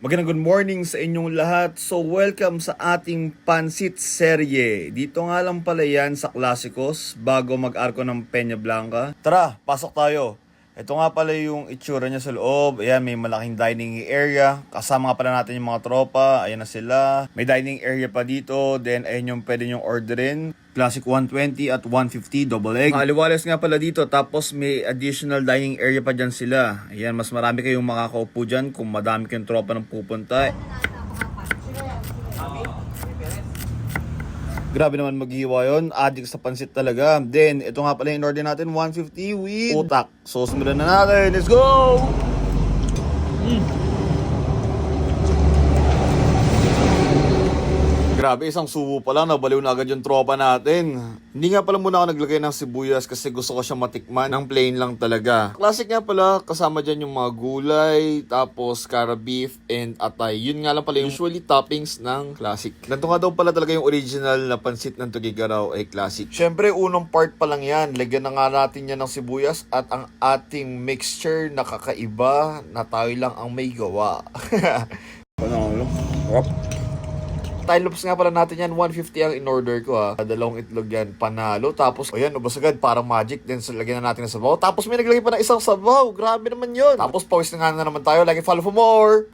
Magandang good morning sa inyong lahat. So welcome sa ating pansit serye. Dito nga lang pala yan sa Clasicos bago mag-arko ng Peña Blanca. Tara, pasok tayo. Ito nga pala yung itsura niya sa loob. Ayan, may malaking dining area. Kasama nga pala natin yung mga tropa. Ayan na sila. May dining area pa dito. Then ayan yung pwede nyong orderin. Classic 120 at 150 double egg. Aliwales nga pala dito. Tapos may additional dining area pa dyan sila. Ayan, mas marami kayong makakaupo dyan kung madami kayong tropa ng pupunta. Grabe naman maghiwa yun. Addict sa pansit talaga. Then, ito nga pala yung order natin. 150 with utak. So, simulan na natin. Let's go! Grabe, isang subo pa lang, nabaliw na agad yung tropa natin. Hindi nga pala muna ako naglagay ng sibuyas kasi gusto ko siya matikman ng plain lang talaga. Classic nga pala, kasama dyan yung mga gulay, tapos cara beef and atay. Yun nga lang pala yung usually toppings ng classic. Ganito nga daw pala talaga yung original na pansit ng Tugigaraw ay classic. Syempre, unang part pa lang yan. Lagyan na nga natin yan ng sibuyas at ang ating mixture na kakaiba na tayo lang ang may gawa. Thai loops nga pala natin yan, 150 ang in-order ko ha. Dalawang itlog yan, panalo. Tapos, ayan, ubos agad, parang magic. Then, lagyan na natin ng sabaw. Tapos, may naglagay pa ng isang sabaw. Grabe naman yun. Tapos, pawis na nga na naman tayo. Like and follow for more.